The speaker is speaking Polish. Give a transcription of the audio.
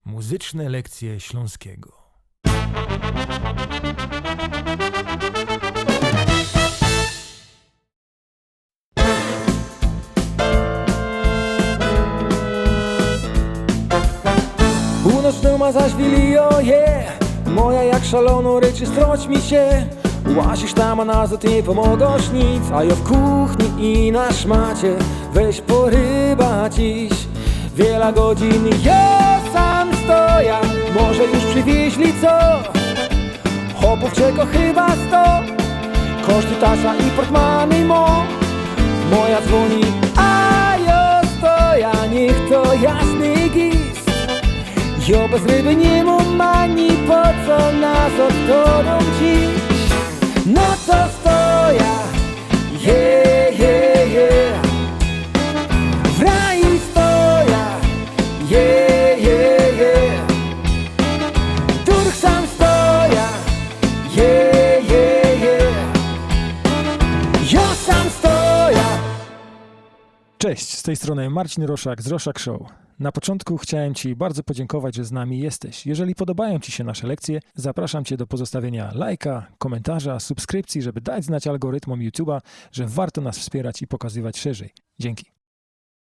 Muzyczne lekcje Śląskiego. Północną ma zaś wilioje, moja jak szaloną ryczy stroć mi się. Łazisz tam, a na ty nie pomogosz nic, a ja w kuchni i na szmacie. Weź poryba dziś, wiele godzin ja sam stoję. Może już przywieźli co? Hopów czego chyba 100. Koszty tasza i portmany mo. Moja dzwoni, a ja stoja, niech to jasny gis. Jo bez ryby nie mam ani po co nas odtoną dziś. No to stoja, w raju stoja, Turk sam stoja, jo sam stoja. Cześć, z tej strony Marcin Roszak z Roszak Show. Na początku chciałem Ci bardzo podziękować, że z nami jesteś. Jeżeli podobają Ci się nasze lekcje, zapraszam Cię do pozostawienia lajka, komentarza, subskrypcji, żeby dać znać algorytmom YouTube'a, że warto nas wspierać i pokazywać szerzej. Dzięki.